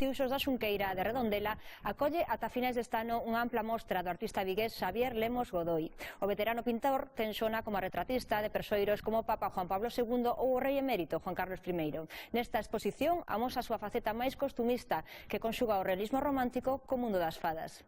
Ciuxos da Xunqueira de Redondela acolle ata finais deste ano unha ampla mostra do artista vigués Xavier Lemos Godoy. O veterano pintor ten sona como retratista de persoeiros como o Papa Juan Pablo II ou o rei emérito Juan Carlos I. Nesta exposición amosa a súa faceta máis costumista, que conxuga o realismo romántico co mundo das fadas.